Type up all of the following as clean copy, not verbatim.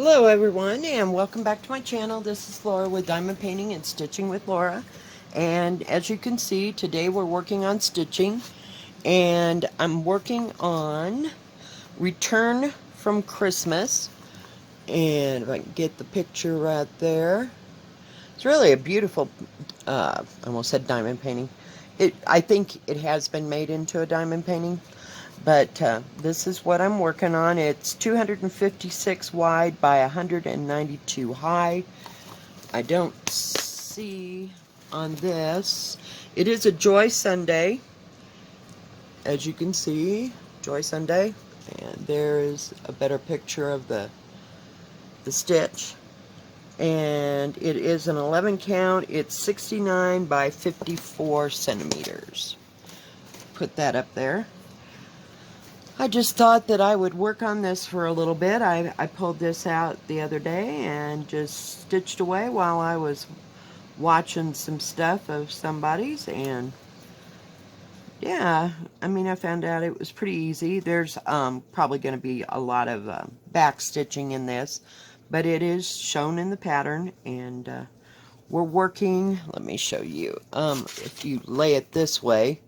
Hello everyone and welcome back to my channel. This is Laura with Diamond Painting and Stitching with Laura. And as you can see, today we're working on stitching. And I'm working on Return from Christmas. And if I can get the picture right there. It's really a beautiful, I almost said diamond painting. I think it has been made into a diamond painting. But this is what I'm working on. It's 256 wide by 192 high. I don't see on this. It is a Joy Sunday, as you can see, Joy Sunday. And there is a better picture of the stitch. And it is an 11 count. It's 69 by 54 centimeters. Put that up there. I just thought that I would work on this for a little bit. I pulled this out the other day and just stitched away while I was watching some stuff of somebody's, and yeah, I mean, I found out it was pretty easy. There's probably going to be a lot of back stitching in this, but it is shown in the pattern, and we're working, let me show you, if you lay it this way,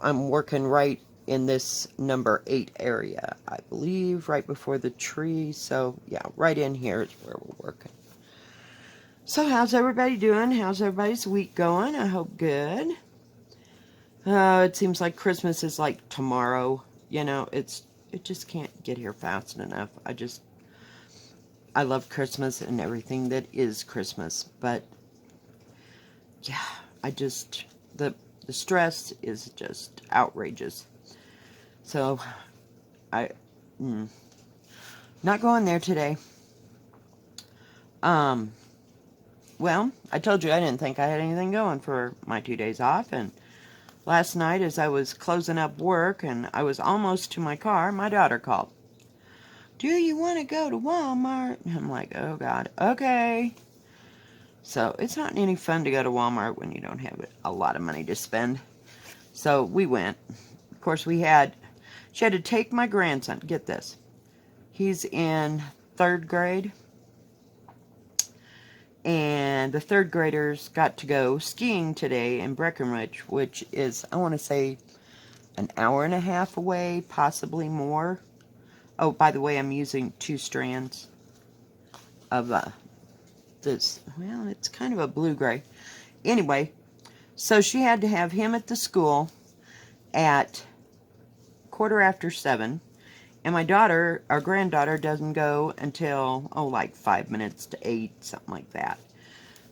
I'm working right in this number 8 area, I believe, right before the tree. So yeah, right in here is where we're working. So how's everybody doing? How's everybody's week going? I hope good. It seems like Christmas is like tomorrow. You know, it just can't get here fast enough. I love Christmas and everything that is Christmas, but yeah, the stress is just outrageous. So, not going there today. Well, I told you I didn't think I had anything going for my 2 days off, and last night as I was closing up work and I was almost to my car, my daughter called. Do you want to go to Walmart? And I'm like, oh God, okay. So, it's not any fun to go to Walmart when you don't have a lot of money to spend. So, we went. Of course, she had to take my grandson. Get this. He's in 3rd grade. And the 3rd graders got to go skiing today in Breckenridge, which is, I want to say, an hour and a half away, possibly more. Oh, by the way, I'm using 2 strands of this. Well, it's kind of a blue-gray. Anyway, so she had to have him at the school at 7:15. And my daughter, our granddaughter, doesn't go until, like 5 minutes to 8, something like that.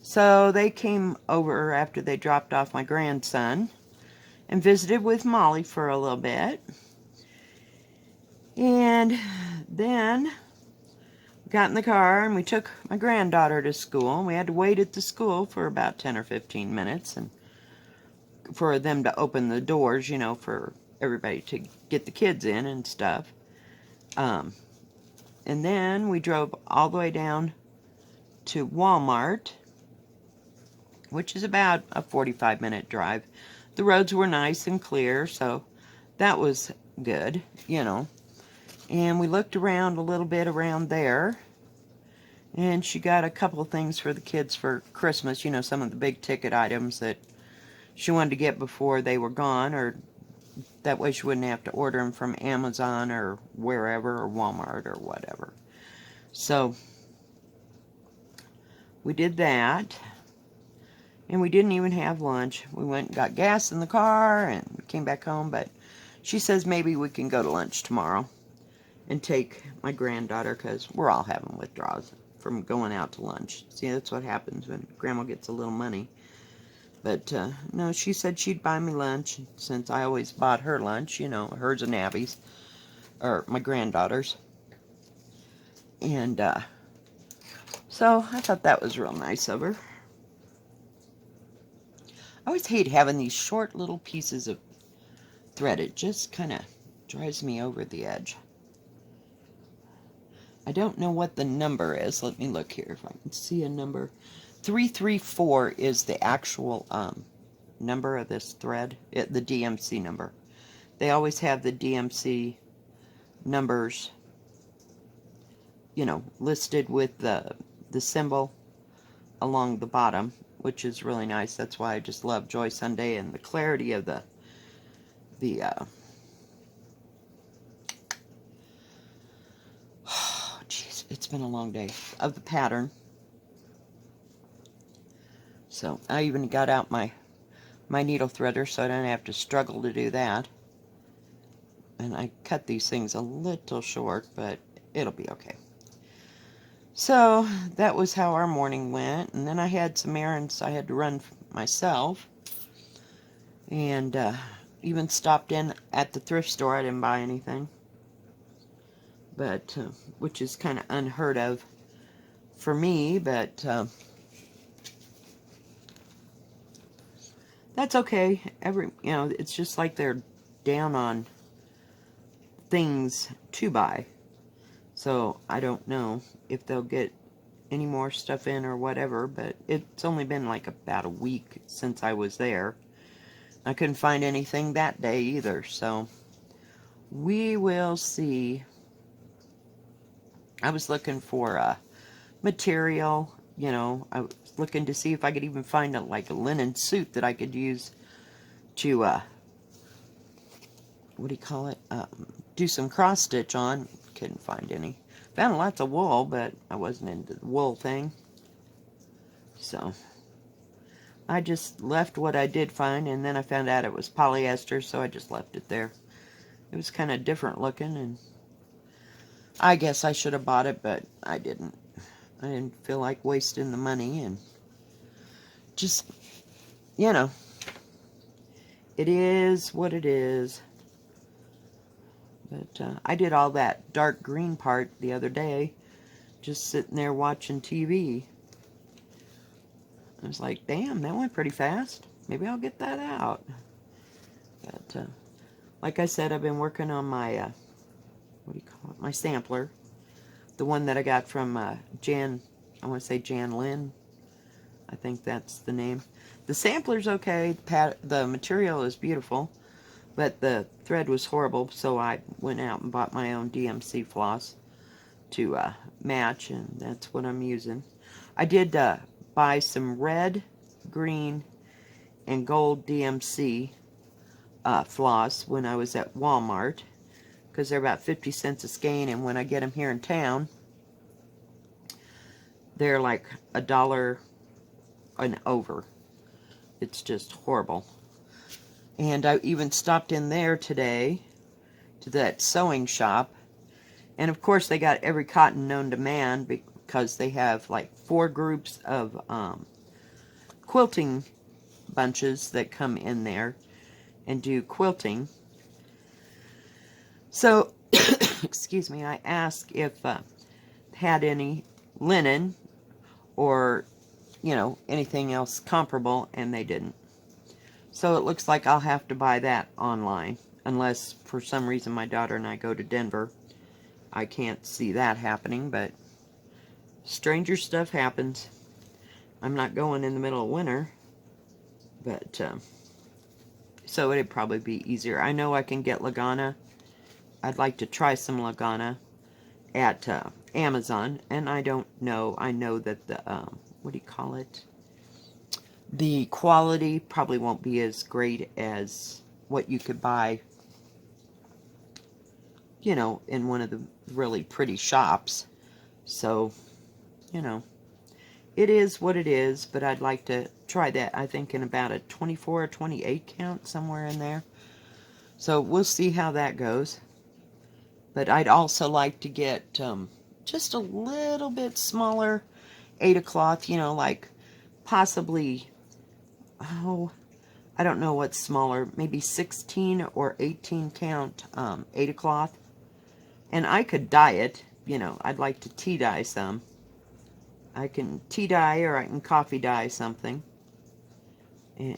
So they came over after they dropped off my grandson and visited with Molly for a little bit. And then we got in the car and we took my granddaughter to school. We had to wait at the school for about 10 or 15 minutes and for them to open the doors, you know, for everybody to get the kids in and stuff. And then we drove all the way down to Walmart, which is about a 45-minute drive. The roads were nice and clear, so that was good, you know. And we looked around a little bit around there, and she got a couple of things for the kids for Christmas, you know, some of the big ticket items that she wanted to get before they were gone, or that way she wouldn't have to order them from Amazon or wherever, or Walmart or whatever. So we did that, and we didn't even have lunch. We went and got gas in the car and came back home, but she says maybe we can go to lunch tomorrow and take my granddaughter, because we're all having withdrawals from going out to lunch. See, that's what happens when Grandma gets a little money. But, no, she said she'd buy me lunch, since I always bought her lunch, you know, hers and Abby's, or my granddaughter's. And, so I thought that was real nice of her. I always hate having these short little pieces of thread. It just kind of drives me over the edge. I don't know what the number is. Let me look here if I can see a number. 334 is the actual number of this thread, the DMC number. They always have the DMC numbers you know, listed with the symbol along the bottom, which is really nice. That's why I just love Joy Sunday, and the clarity of the oh, jeez, it's been a long day, of the pattern. So I even got out my needle threader so I don't have to struggle to do that. And I cut these things a little short, but it'll be okay. So that was how our morning went, and then I had some errands I had to run myself, and even stopped in at the thrift store. I didn't buy anything, but which is kind of unheard of for me, but that's okay. It's just like they're down on things to buy, so I don't know if they'll get any more stuff in or whatever, but it's only been like about a week since I was there. I couldn't find anything that day either, so we will see. I was looking for material, I was looking to see if I could even find like a linen suit that I could use to, what do you call it, do some cross stitch on. Couldn't find any. Found lots of wool, but I wasn't into the wool thing. So I just left what I did find, and then I found out it was polyester, so I just left it there. It was kind of different looking, and I guess I should have bought it, but I didn't. I didn't feel like wasting the money, and just, it is what it is. But I did all that dark green part the other day, just sitting there watching TV. I was like, damn, that went pretty fast. Maybe I'll get that out. But like I said, I've been working on my, what do you call it, my sampler. The one that I got from I want to say Jan Lynn. I think that's the name. The sampler's okay. The material is beautiful, but the thread was horrible, so I went out and bought my own DMC floss to match, and that's what I'm using. I did buy some red, green, and gold DMC floss when I was at Walmart, because they're about 50 cents a skein, and when I get them here in town, they're like $1 and over. It's just horrible. And I even stopped in there today to that sewing shop, and of course they got every cotton known to man, because they have like 4 groups of quilting bunches that come in there and do quilting. So excuse me, I asked if had any linen or anything else comparable, and they didn't. So it looks like I'll have to buy that online, unless for some reason my daughter and I go to Denver. I can't see that happening, but stranger stuff happens. I'm not going in the middle of winter, but so it'd probably be easier. I know I can get Lagana. I'd like to try some Lagana at Amazon, and I don't know. I know that the what do you call it? The quality probably won't be as great as what you could buy, in one of the really pretty shops. So, it is what it is, but I'd like to try that, I think, in about a 24 or 28 count, somewhere in there. So we'll see how that goes. But I'd also like to get just a little bit smaller Aida cloth, like possibly, I don't know what's smaller, maybe 16 or 18 count Aida cloth. And I could dye it, I'd like to tea dye some. I can tea dye, or I can coffee dye something,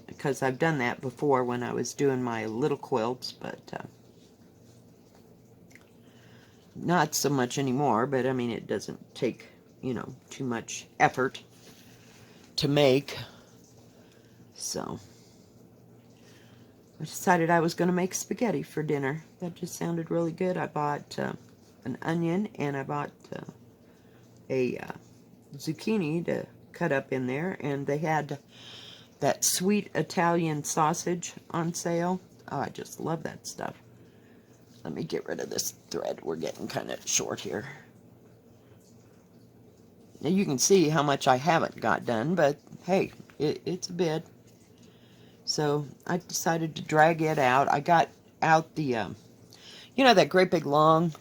because I've done that before when I was doing my little quilts, but not so much anymore. But I mean, it doesn't take too much effort to make. So I decided I was going to make spaghetti for dinner. That just sounded really good. I bought an onion, and I bought a zucchini to cut up in there, and they had that sweet Italian sausage on sale. Oh, I just love that stuff. Let me get rid of this thread. We're getting kind of short here. Now you can see how much I haven't got done, but hey, it's a bit. So I decided to drag it out. I got out the, you know, that great big long,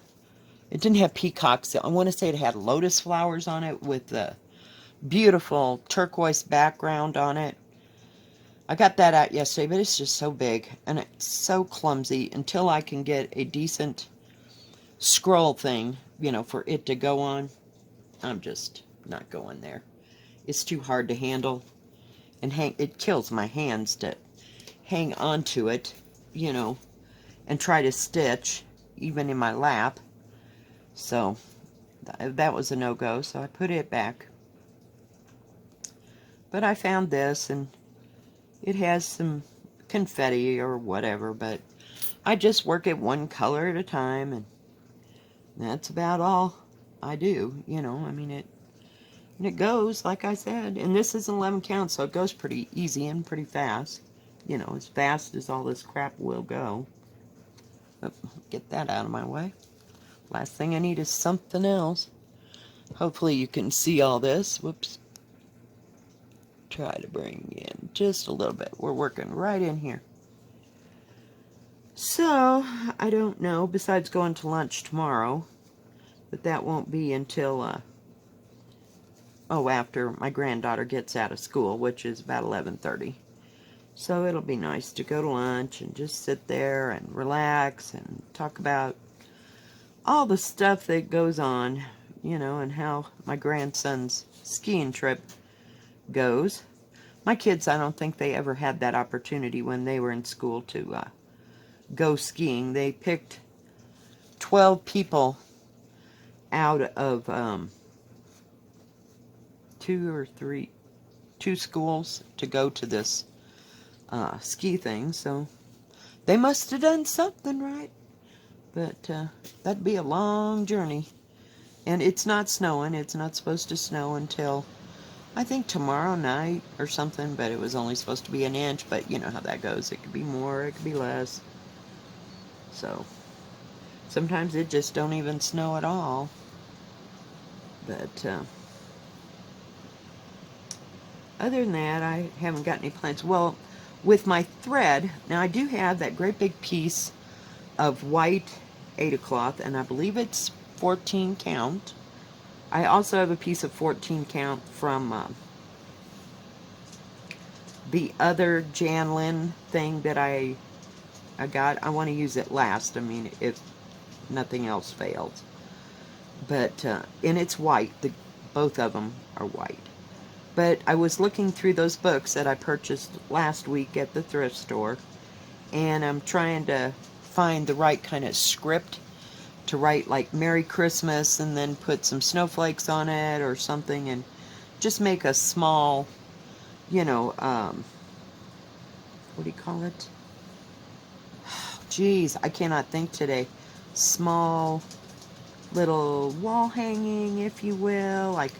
it didn't have peacocks. I want to say it had lotus flowers on it with the beautiful turquoise background on it. I got that out yesterday, but it's just so big and it's so clumsy until I can get a decent scroll thing, you know, for it to go on. I'm just not going there. It's too hard to handle, and it kills my hands to hang onto it, you know, and try to stitch even in my lap. So that was a no-go, so I put it back. But I found this, and it has some confetti or whatever, but I just work it one color at a time, and that's about all I do, you know. I mean, it goes, like I said, and this is 11 count, so it goes pretty easy and pretty fast. You know, as fast as all this crap will go. Oh, get that out of my way. Last thing I need is something else. Hopefully you can see all this. Whoops. Try to bring in just a little bit. We're working right in here. So, I don't know, besides going to lunch tomorrow, but that won't be until, after my granddaughter gets out of school, which is about 11:30. So it'll be nice to go to lunch and just sit there and relax and talk about all the stuff that goes on, you know, and how my grandson's skiing trip goes. My kids, I don't think they ever had that opportunity when they were in school to go skiing. They picked 12 people out of two schools to go to this ski thing, so they must have done something right. But that'd be a long journey. And it's not snowing. It's not supposed to snow until, I think, tomorrow night or something, but it was only supposed to be an inch, but you know how that goes. It could be more, it could be less. So, sometimes it just don't even snow at all. But, other than that, I haven't got any plans. Well, with my thread, now I do have that great big piece of white 8 cloth, and I believe it's 14 count. I also have a piece of 14 count from the other Janlin thing that I got. I want to use it last, I mean, if nothing else fails. But, and it's white. Both of them are white. But I was looking through those books that I purchased last week at the thrift store, and I'm trying to find the right kind of script to write, like Merry Christmas and then put some snowflakes on it or something, and just make a small, you know, what do you call it? Geez, I cannot think today. Small little wall hanging, if you will, like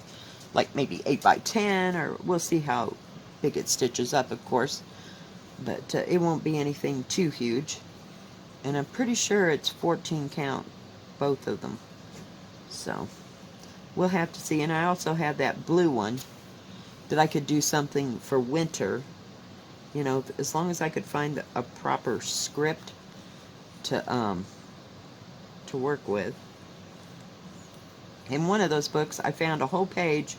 maybe 8 by 10, or we'll see how big it stitches up, of course, but it won't be anything too huge. And I'm pretty sure it's 14 count, both of them. So we'll have to see. And I also have that blue one that I could do something for winter, you know, as long as I could find a proper script to work with. In one of those books, I found a whole page,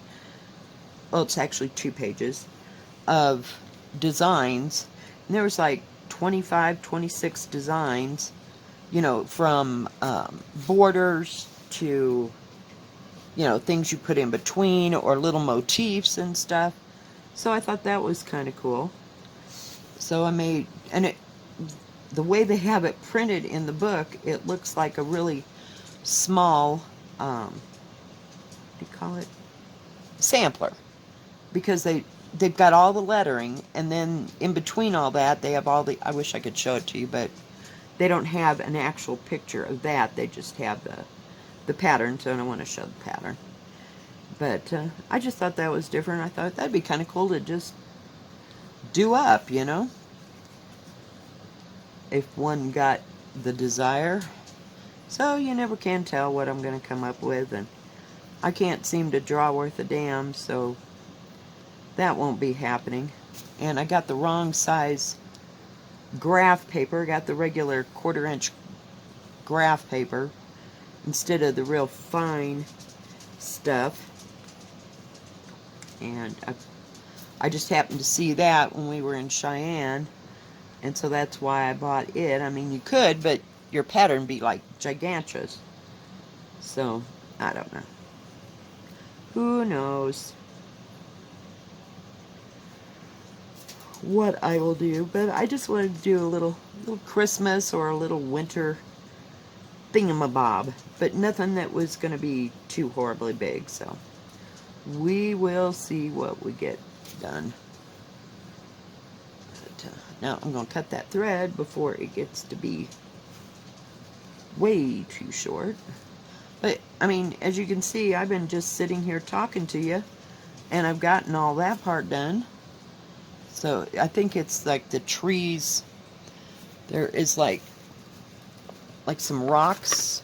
well, it's actually 2 pages, of designs. And there was like 25, 26 designs, you know, from borders to, you know, things you put in between or little motifs and stuff. So I thought that was kind of cool. So I made, and the way they have it printed in the book, it looks like a really small, what do you call it? Sampler. Because they've got all the lettering, and then in between all that, they have all the, I wish I could show it to you, but they don't have an actual picture of that. They just have the pattern, so I don't want to show the pattern. But I just thought that was different. I thought that'd be kind of cool to just do up, you know, if one got the desire. So you never can tell what I'm going to come up with, and I can't seem to draw worth a damn, so that won't be happening. And I got the wrong size graph paper. Got the regular 1/4 inch graph paper instead of the real fine stuff. And I just happened to see that when we were in Cheyenne, and so that's why I bought it. I mean, you could, but your pattern be like gigantus. So, I don't know. Who knows what I will do, but I just wanted to do a little Christmas or a little winter thingamabob, but nothing that was going to be too horribly big, so we will see what we get done. But, now I'm going to cut that thread before it gets to be way too short. But, I mean, as you can see, I've been just sitting here talking to you, and I've gotten all that part done. So, I think it's like the trees, there is like some rocks.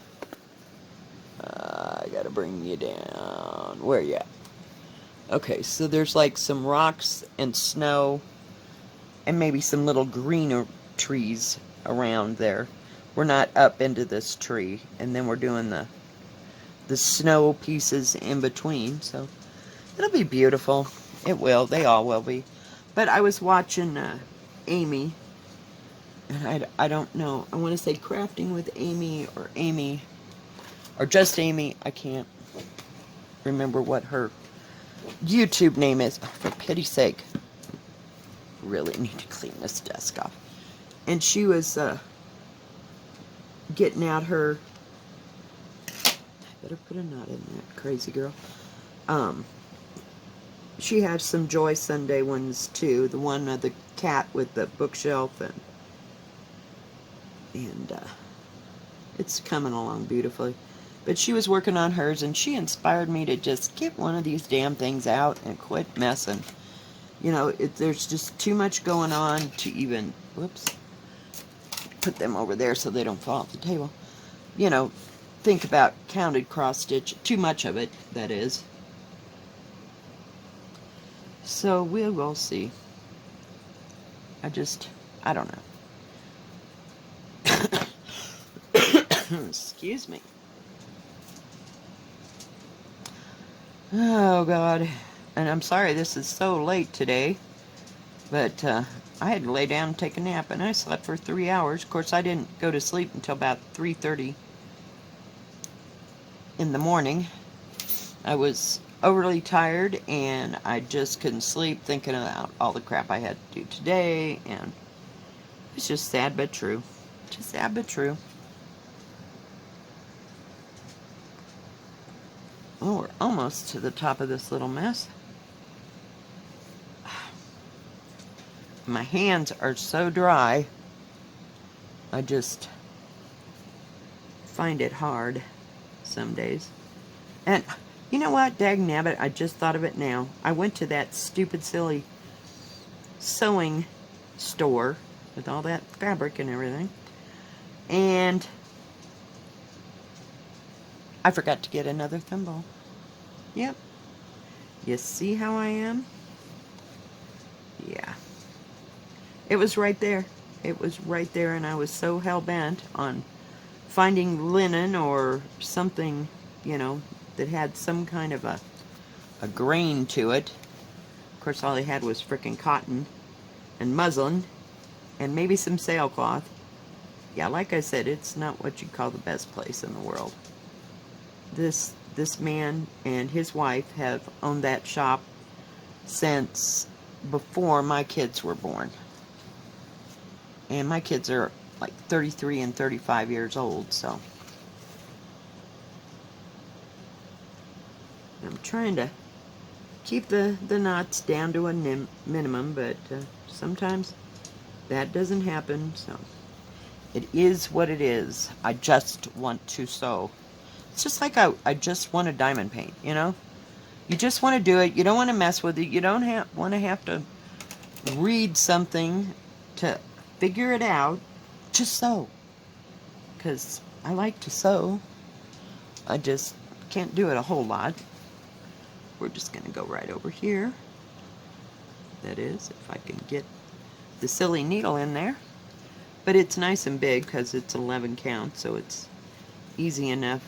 I gotta bring you down. Where you at? Okay, so there's like some rocks and snow, and maybe some little greener trees around there. We're not up into this tree, and then we're doing the snow pieces in between, so it'll be beautiful. It will. They all will be. But I was watching Amy, and I don't know. I want to say Crafting with Amy, or just Amy. I can't remember what her YouTube name is. Oh, for pity's sake. Really need to clean this desk off. And she was getting out her... Better put a knot in that, crazy girl. She had some Joy Sunday ones too. The one of the cat with the bookshelf, and it's coming along beautifully. But she was working on hers, and she inspired me to just get one of these damn things out and quit messing. You know, there's just too much going on to even... Whoops. Put them over there so they don't fall off the table. You know, think about counted cross stitch. Too much of it, that is. So we will see. I don't know. Excuse me. Oh, God. And I'm sorry this is so late today. But I had to lay down and take a nap, and I slept for 3 hours. Of course, I didn't go to sleep until about 3:30 in the morning. I was overly tired, and I just couldn't sleep thinking about all the crap I had to do today, and it's just sad but true. Just sad but true. Oh, we're almost to the top of this little mess. My hands are so dry, I just find it hard some days. And you know what, dagnabbit, I just thought of it now. I went to that stupid, silly sewing store with all that fabric and everything, and I forgot to get another thimble. Yep. You see how I am? Yeah. It was right there. It was right there, and I was so hell-bent on finding linen or something, you know, that had some kind of a grain to it. Of course, all they had was frickin' cotton and muslin and maybe some sailcloth. Yeah, like I said, it's not what you'd call the best place in the world. This man and his wife have owned that shop since before my kids were born. And my kids are like 33 and 35 years old, so I'm trying to keep the knots down to a minimum, but sometimes that doesn't happen, so it is what it is. I just want to sew. It's just like I just want to diamond paint, you know? You just want to do it. You don't want to mess with it. You don't want to have to read something to figure it out. Just sew. Because I like to sew. I just can't do it a whole lot. We're just going to go right over here. That is, if I can get the silly needle in there. But it's nice and big because it's 11 count, so it's easy enough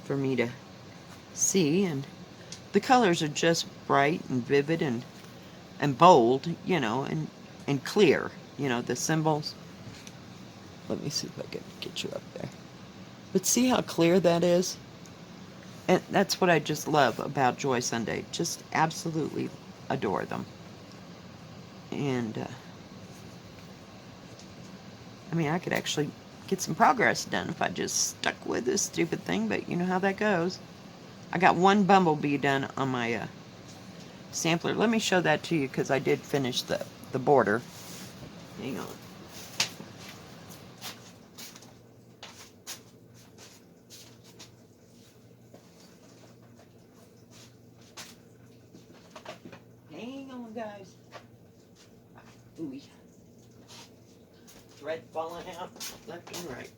for me to see. And the colors are just bright and vivid and bold, you know, and clear. You know, the symbols. Let me see if I can get you up there. But see how clear that is? And that's what I just love about Joy Sunday. Just absolutely adore them. And, I mean, I could actually get some progress done if I just stuck with this stupid thing, but you know how that goes. I got one bumblebee done on my sampler. Let me show that to you because I did finish the border. Hang on. Hang on, guys. Ooh. Thread falling out left and right.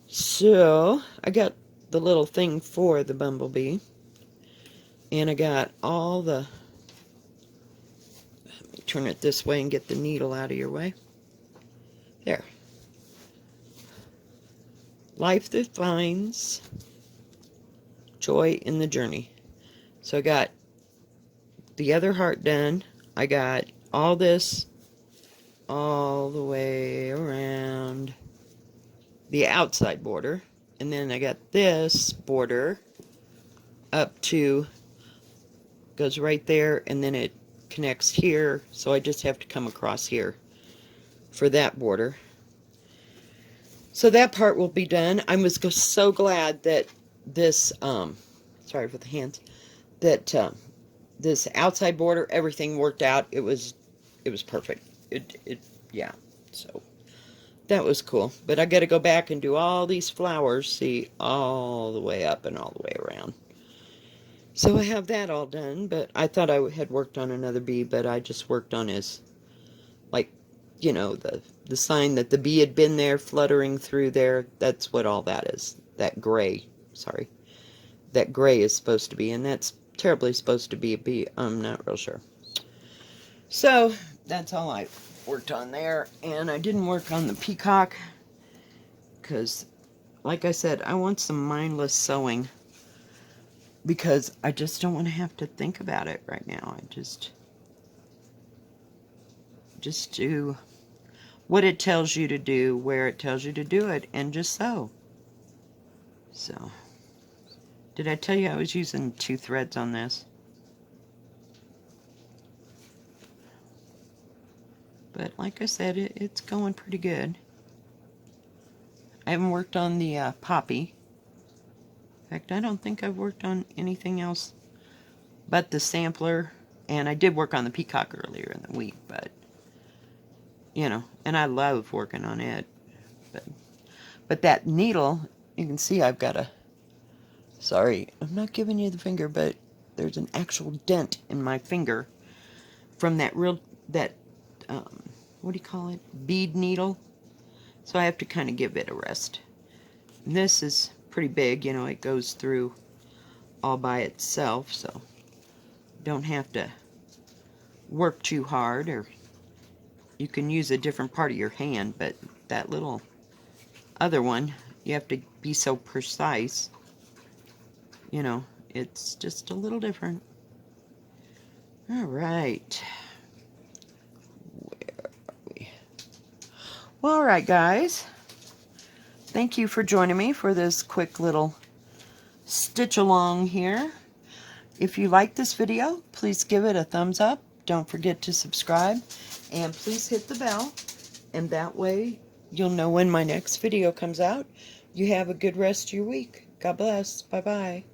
So, I got the little thing for the bumblebee. And I got all the... Let me turn it this way and get the needle out of your way. There. Life that finds joy in the journey. So I got the other heart done. I got all this all the way around the outside border. And then I got this border up to, goes right there, and then it connects here. So I just have to come across here for that border. So that part will be done. I was so glad that this, sorry for the hands, that this outside border, everything worked out. It was perfect. Yeah. So that was cool. But I got to go back and do all these flowers, see, all the way up and all the way around. So I have that all done, but I thought I had worked on another bee, but I just worked on his, like, you know, the sign that the bee had been there fluttering through there. That's what all that is. That gray, sorry. That gray is supposed to be, and that's terribly supposed to be a bee. I'm not real sure. So, that's all I worked on there, and I didn't work on the peacock, because, like I said, I want some mindless sewing, because I just don't want to have to think about it right now. I just do what it tells you to do, where it tells you to do it, and just sew. So, did I tell you I was using 2 threads on this? But like I said, it's going pretty good. I haven't worked on the poppy. In fact, I don't think I've worked on anything else but the sampler. And I did work on the peacock earlier in the week, but, you know, and I love working on it. But that needle, you can see I've got a, sorry, I'm not giving you the finger, but there's an actual dent in my finger from that what do you call it? Bead needle. So I have to kind of give it a rest. And this is pretty big, you know, it goes through all by itself, so don't have to work too hard, or you can use a different part of your hand, but that little other one, you have to be so precise. You know, it's just a little different. Alright. Where are we? Well, alright, guys. Thank you for joining me for this quick little stitch along here. If you like this video, please give it a thumbs up. Don't forget to subscribe. And please hit the bell. And that way, you'll know when my next video comes out. You have a good rest of your week. God bless. Bye-bye.